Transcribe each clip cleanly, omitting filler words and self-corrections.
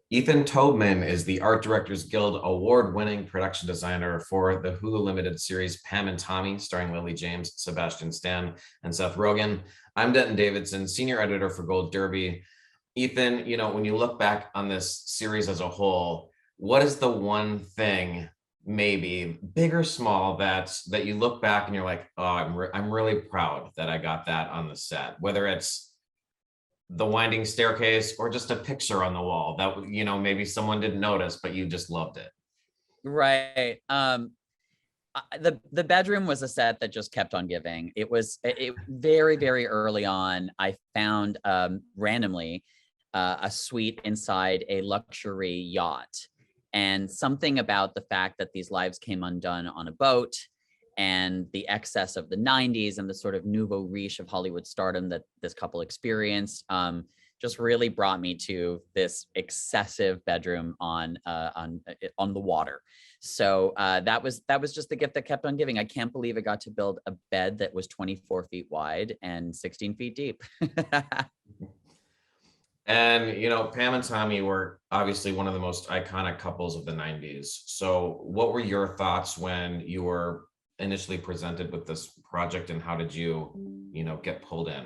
Ethan Tobman is the Art Directors Guild award-winning production designer for the Hulu limited series Pam and Tommy, starring Lily James, Sebastian Stan, and Seth Rogen. I'm Denton Davidson, senior editor for Gold Derby. Ethan, when you look back on this series as a whole, what is the one thing, maybe big or small, that you look back and you're like, oh, I'm really proud that I got that on the set, whether it's the winding staircase or just a picture on the wall that maybe someone didn't notice but you just loved it. Right. The bedroom was a set that just kept on giving. It very, very early on. I found randomly a suite inside a luxury yacht, and something about the fact that these lives came undone on a boat and the excess of the 90s and the sort of nouveau riche of Hollywood stardom that this couple experienced just really brought me to this excessive bedroom on the water. So that was just the gift that kept on giving. I can't believe I got to build a bed that was 24 feet wide and 16 feet deep. And Pam and Tommy were obviously one of the most iconic couples of the 90s. So what were your thoughts when you were initially presented with this project, and how did you get pulled in?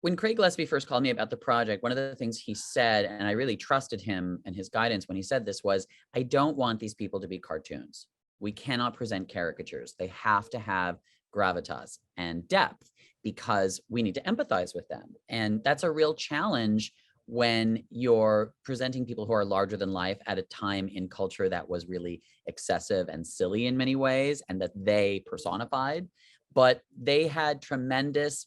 When Craig Gillespie first called me about the project, one of the things he said, and I really trusted him and his guidance when he said this, was, I don't want these people to be cartoons. We cannot present caricatures. They have to have gravitas and depth because we need to empathize with them. And that's a real challenge when you're presenting people who are larger than life at a time in culture that was really excessive and silly in many ways, and that they personified, but they had tremendous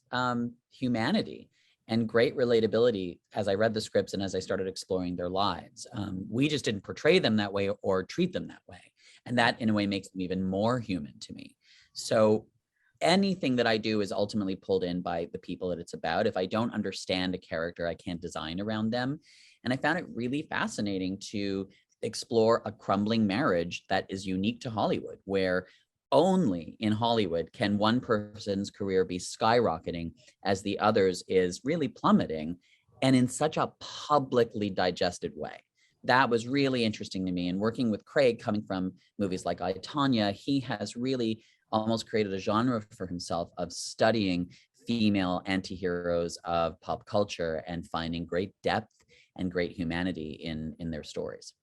humanity and great relatability as I read the scripts and as I started exploring their lives. We just didn't portray them that way or treat them that way. And that in a way makes them even more human to me. So anything that I do is ultimately pulled in by the people that it's about. If I don't understand a character, I can't design around them. And I found it really fascinating to explore a crumbling marriage that is unique to Hollywood, where only in Hollywood can one person's career be skyrocketing as the other's is really plummeting, and in such a publicly digested way. That was really interesting to me. And working with Craig, coming from movies like I, Tonya, he has really almost created a genre for himself of studying female antiheroes of pop culture and finding great depth and great humanity in their stories.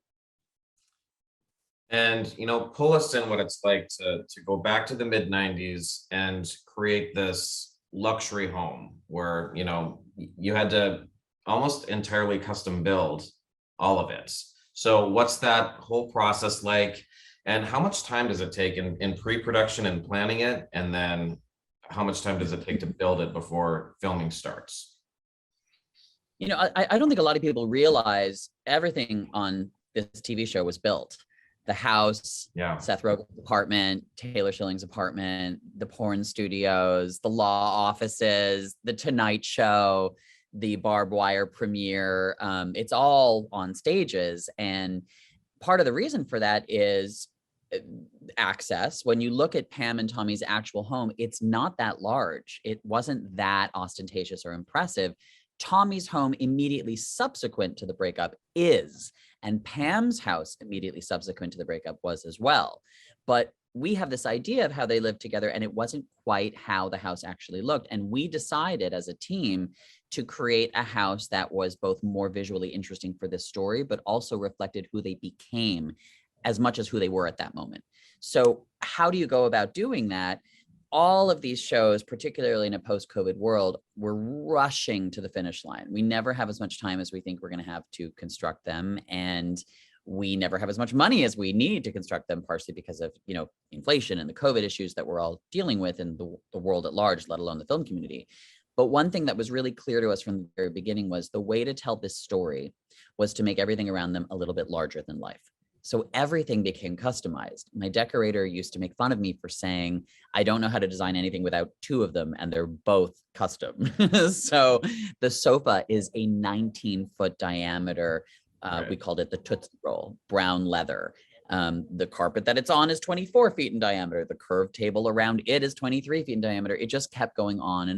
And pull us in what it's like to go back to the mid 90s and create this luxury home where you had to almost entirely custom build all of it. So what's that whole process like? And how much time does it take in pre-production and planning it? And then how much time does it take to build it before filming starts? I don't think a lot of people realize everything on this TV show was built. The house, yeah, Seth Rogen's apartment, Taylor Schilling's apartment, the porn studios, the law offices, the Tonight Show, the barbed wire premiere. It's all on stages. And part of the reason for that is access. When you look at Pam and Tommy's actual home, it's not that large. It wasn't that ostentatious or impressive. Tommy's home immediately subsequent to the breakup is, and Pam's house immediately subsequent to the breakup was as well. But we have this idea of how they lived together, and it wasn't quite how the house actually looked. And we decided as a team to create a house that was both more visually interesting for this story, but also reflected who they became as much as who they were at that moment. So how do you go about doing that? All of these shows, particularly in a post-COVID world, we're rushing to the finish line. We never have as much time as we think we're going to have to construct them. And we never have as much money as we need to construct them, partially because of, inflation and the COVID issues that we're all dealing with in the world at large, let alone the film community. But one thing that was really clear to us from the very beginning was the way to tell this story was to make everything around them a little bit larger than life. So everything became customized. My decorator used to make fun of me for saying, I don't know how to design anything without two of them, and they're both custom. So the sofa is a 19-foot diameter. Right. We called it the Tootsie Roll, brown leather. The carpet that it's on is 24 feet in diameter. The curved table around it is 23 feet in diameter. It just kept going on.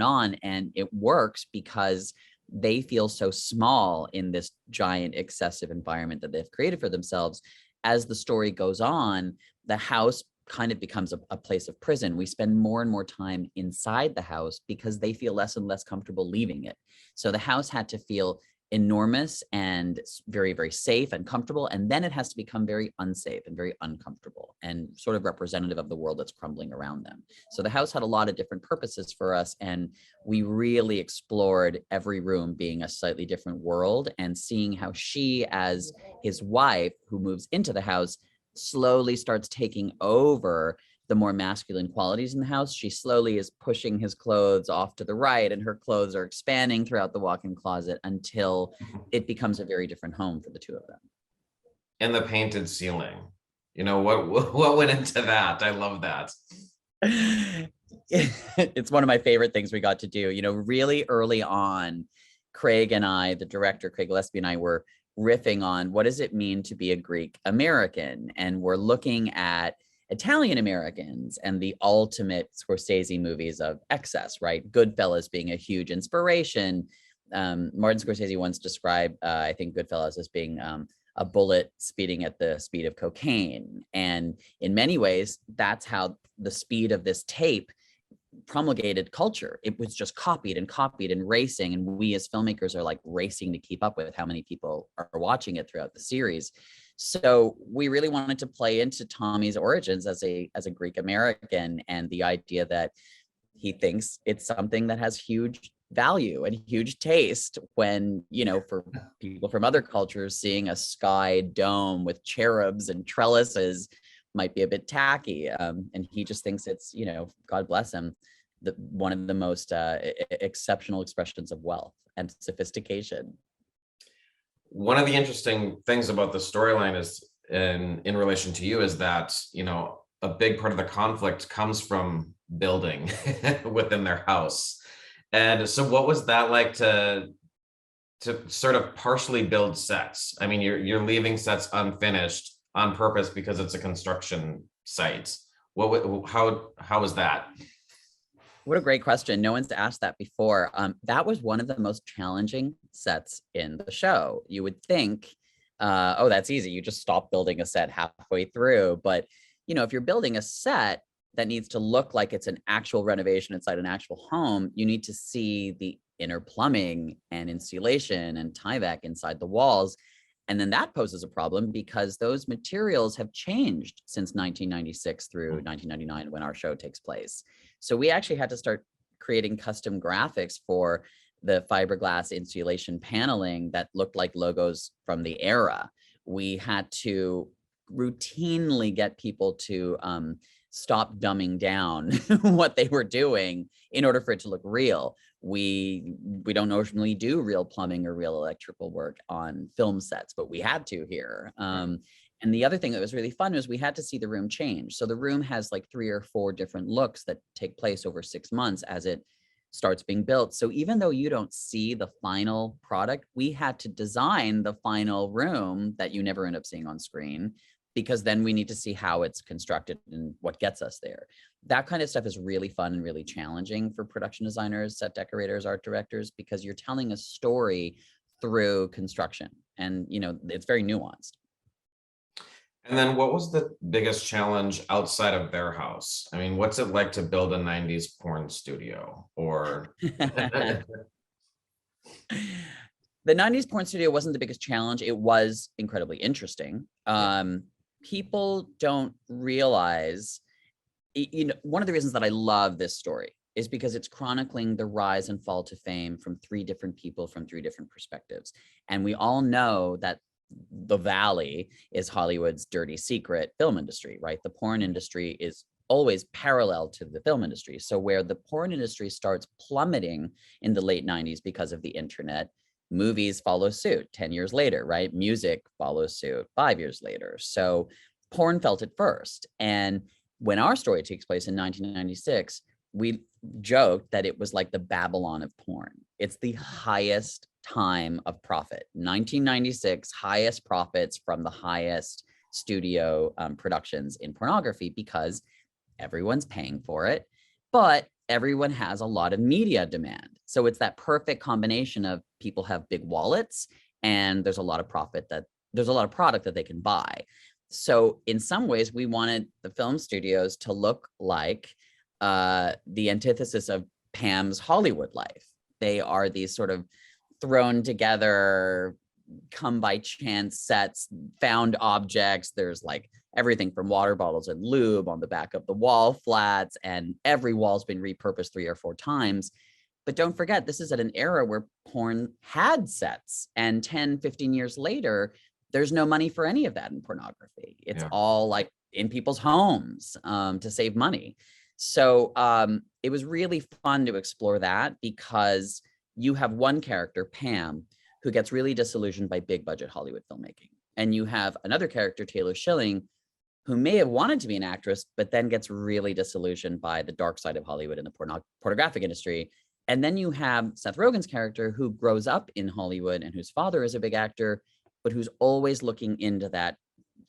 And it works because they feel so small in this giant, excessive environment that they've created for themselves. As the story goes on, the house kind of becomes a place of prison. We spend more and more time inside the house because they feel less and less comfortable leaving it. So the house had to feel enormous and very, very safe and comfortable. And then it has to become very unsafe and very uncomfortable and sort of representative of the world that's crumbling around them. So the house had a lot of different purposes for us. And we really explored every room being a slightly different world and seeing how she, as his wife who moves into the house, slowly starts taking over the more masculine qualities in the house. She slowly is pushing his clothes off to the right, and her clothes are expanding throughout the walk-in closet until it becomes a very different home for the two of them. And the painted ceiling, you know, what went into that? I love that. It's one of my favorite things we got to do. You know, really early on, Craig and I, the director, Craig Gillespie, and I were riffing on what does it mean to be a Greek American? And we're looking at Italian Americans and the ultimate Scorsese movies of excess, right? Goodfellas being a huge inspiration. Martin Scorsese once described, I think, Goodfellas as being a bullet speeding at the speed of cocaine. And in many ways, that's how the speed of this tape promulgated culture. It was just copied and racing. And we as filmmakers are like racing to keep up with how many people are watching it throughout the series. So we really wanted to play into Tommy's origins as a Greek American and the idea that he thinks it's something that has huge value and huge taste when, you know, for people from other cultures, seeing a sky dome with cherubs and trellises might be a bit tacky. And he just thinks it's, you know, God bless him, one of the most exceptional expressions of wealth and sophistication. One of the interesting things about the storyline is in relation to you is that, you know, a big part of the conflict comes from building within their house. And so what was that like to sort of partially build sets? I mean, you're leaving sets unfinished on purpose because it's a construction site. How was that? What a great question. No one's asked that before. That was one of the most challenging sets in the show. You would think, oh, that's easy. You just stop building a set halfway through. But, you know, if you're building a set that needs to look like it's an actual renovation inside an actual home, you need to see the inner plumbing and insulation and Tyvek inside the walls. And then that poses a problem because those materials have changed since 1996 through 1999 when our show takes place. So we actually had to start creating custom graphics for the fiberglass insulation paneling that looked like logos from the era. We had to routinely get people to stop dumbing down what they were doing in order for it to look real. We don't normally do real plumbing or real electrical work on film sets, but we had to here. And the other thing that was really fun was we had to see the room change. So the room has like 3 or 4 different looks that take place over 6 months as it starts being built. So even though you don't see the final product, we had to design the final room that you never end up seeing on screen, because then we need to see how it's constructed and what gets us there. That kind of stuff is really fun and really challenging for production designers, set decorators, art directors, because you're telling a story through construction. And, you know, it's very nuanced. And then what was the biggest challenge outside of their house? I mean, what's it like to build a 90s porn studio? Or The 90s porn studio wasn't the biggest challenge. It was incredibly interesting. People don't realize, you know, one of the reasons that I love this story is because it's chronicling the rise and fall to fame from 3 different people from 3 different perspectives. And we all know that the Valley is Hollywood's dirty secret film industry, right? The porn industry is always parallel to the film industry. So where the porn industry starts plummeting in the late 90s because of the internet, movies follow suit 10 years later, right? Music follows suit 5 years later. So porn felt it first. And when our story takes place in 1996, we joked that it was like the Babylon of porn. It's the highest time of profit. 1996, highest profits from the highest studio productions in pornography, because everyone's paying for it, but everyone has a lot of media demand. So it's that perfect combination of people have big wallets and there's a lot of product that they can buy. So in some ways, we wanted the film studios to look like the antithesis of Pam's Hollywood life. They are these sort of thrown together, come by chance sets, found objects. There's like everything from water bottles and lube on the back of the wall flats, and every wall's been repurposed 3 or 4 times. But don't forget, this is at an era where porn had sets, and 10, 15 years later, there's no money for any of that in pornography. It's all like in people's homes to save money. So it was really fun to explore that, because you have one character, Pam, who gets really disillusioned by big budget Hollywood filmmaking. And you have another character, Taylor Schilling, who may have wanted to be an actress, but then gets really disillusioned by the dark side of Hollywood and the pornographic industry. And then you have Seth Rogen's character, who grows up in Hollywood and whose father is a big actor, but who's always looking into that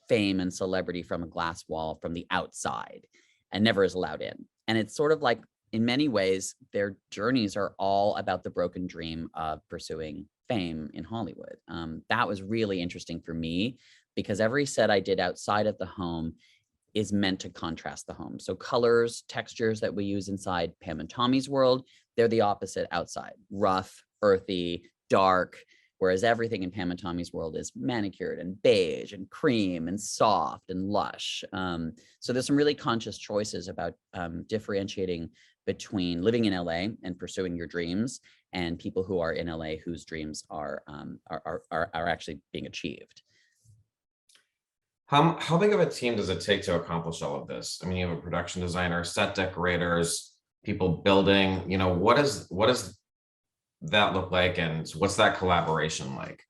fame and celebrity from a glass wall from the outside and never is allowed in. And it's sort of like, in many ways, their journeys are all about the broken dream of pursuing fame in Hollywood. That was really interesting for me, because every set I did outside of the home is meant to contrast the home. So colors, textures that we use inside Pam and Tommy's world, they're the opposite outside: rough, earthy, dark. Whereas everything in Pam and Tommy's world is manicured and beige and cream and soft and lush. So there's some really conscious choices about differentiating between living in LA and pursuing your dreams and people who are in LA whose dreams are actually being achieved. How big of a team does it take to accomplish all of this? I mean, you have a production designer, set decorators, people building. You know, what does that look like, and what's that collaboration like?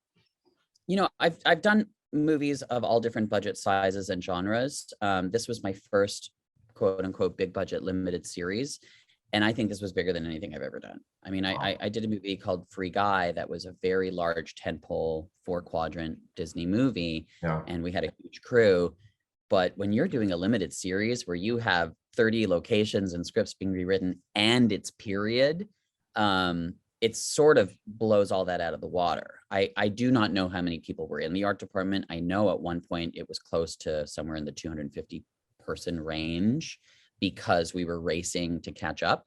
You know, I've done movies of all different budget sizes and genres. This was my first quote unquote big budget limited series, and I think this was bigger than anything I've ever done. I mean, I did a movie called Free Guy that was a very large tentpole 4-quadrant Disney movie, and we had a huge crew. But when you're doing a limited series where you have 30 locations and scripts being rewritten and it's period, it sort of blows all that out of the water. I do not know how many people were in the art department. I know at one point it was close to somewhere in the 250 person range, because we were racing to catch up.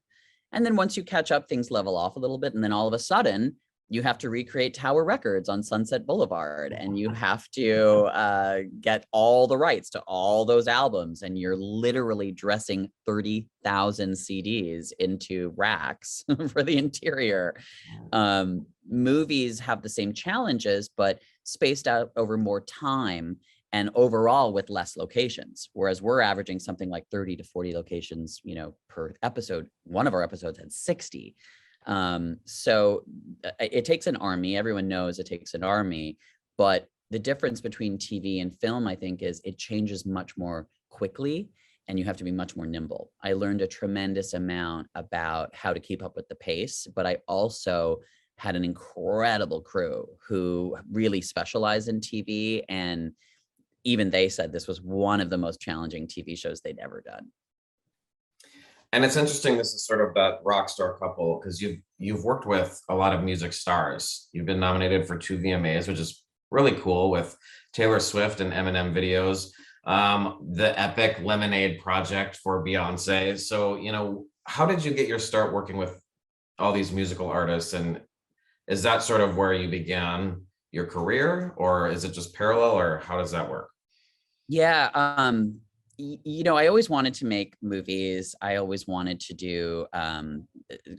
And then once you catch up, things level off a little bit. And then all of a sudden you have to recreate Tower Records on Sunset Boulevard, and you have to get all the rights to all those albums. And you're literally dressing 30,000 CDs into racks for the interior. Movies have the same challenges, but spaced out over more time and overall with less locations. Whereas we're averaging something like 30 to 40 locations, you know, per episode. One of our episodes had 60. So it takes an army. Everyone knows it takes an army, but the difference between TV and film, I think, is it changes much more quickly, and you have to be much more nimble. I learned a tremendous amount about how to keep up with the pace, but I also had an incredible crew who really specialized in TV, and even they said this was one of the most challenging TV shows they'd ever done. And it's interesting, this is sort of that rock star couple, because you've worked with a lot of music stars. You've been nominated for 2 VMAs, which is really cool, with Taylor Swift and Eminem videos, the epic Lemonade project for Beyonce. So, you know, how did you get your start working with all these musical artists? And is that sort of where you began your career, or is it just parallel, or how does that work? Yeah. You know, I always wanted to make movies. I always wanted to do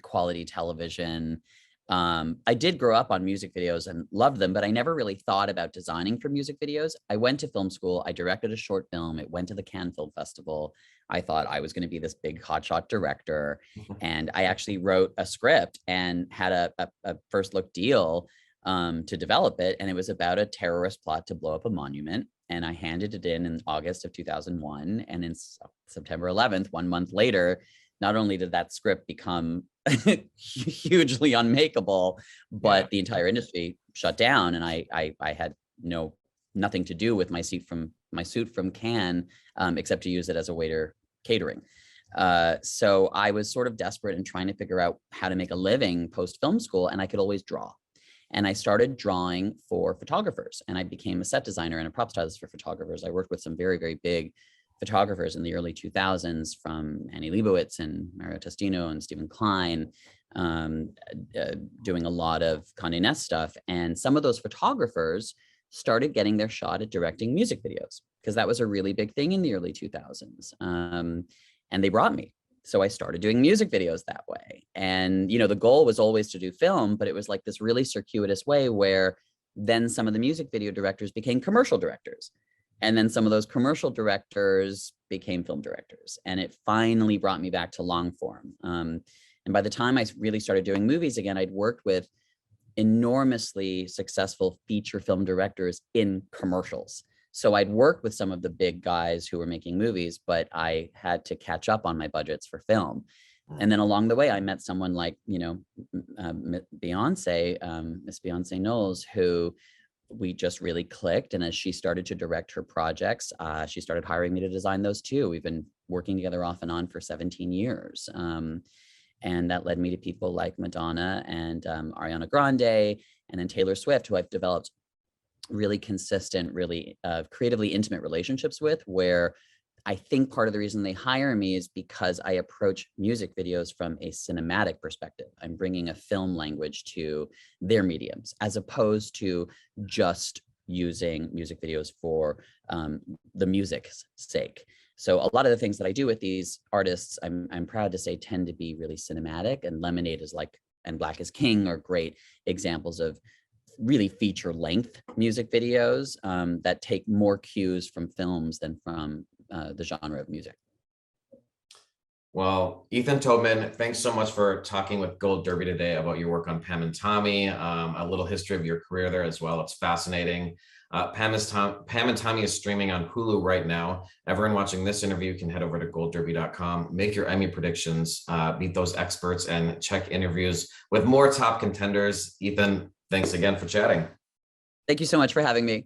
quality television. I did grow up on music videos and loved them, but I never really thought about designing for music videos. I went to film school. I directed a short film. It went to the Cannes Film Festival. I thought I was going to be this big hotshot director. And I actually wrote a script and had a first look deal to develop it. And it was about a terrorist plot to blow up a monument. And I handed it in August of 2001. And in September 11th, 1 month later, not only did that script become hugely unmakeable, but the entire industry shut down. And I had nothing to do with my suit from Cannes, except to use it as a waiter catering. So I was sort of desperate and trying to figure out how to make a living post film school, and I could always draw. And I started drawing for photographers, and I became a set designer and a prop stylist for photographers. I worked with some very, very big photographers in the early 2000s, from Annie Leibovitz and Mario Testino and Stephen Klein, doing a lot of Condé Nast stuff. And some of those photographers started getting their shot at directing music videos, because that was a really big thing in the early 2000s. And they brought me. So I started doing music videos that way. And, you know, the goal was always to do film, but it was like this really circuitous way where then some of the music video directors became commercial directors. And then some of those commercial directors became film directors. And it finally brought me back to long form. And by the time I really started doing movies again, I'd worked with enormously successful feature film directors in commercials. So I'd worked with some of the big guys who were making movies, but I had to catch up on my budgets for film. And then along the way, I met someone like, you know, Beyonce, Miss Beyonce Knowles, who we just really clicked. And as she started to direct her projects, she started hiring me to design those too. We've been working together off and on for 17 years. And that led me to people like Madonna and Ariana Grande, and then Taylor Swift, who I've developed really consistent, really creatively intimate relationships with, where I think part of the reason they hire me is because I approach music videos from a cinematic perspective. I'm bringing a film language to their mediums, as opposed to just using music videos for the music's sake. So a lot of the things that I do with these artists, I'm proud to say, tend to be really cinematic, and Lemonade is like, and Black is King are great examples of really feature length music videos that take more cues from films than from the genre of music. Well, Ethan Tobman, thanks so much for talking with Gold Derby today about your work on Pam and Tommy, a little history of your career there as well. It's fascinating. Pam and Tommy is streaming on Hulu right now. Everyone watching this interview can head over to goldderby.com, make your Emmy predictions, meet those experts, and check interviews with more top contenders. Ethan, thanks again for chatting. Thank you so much for having me.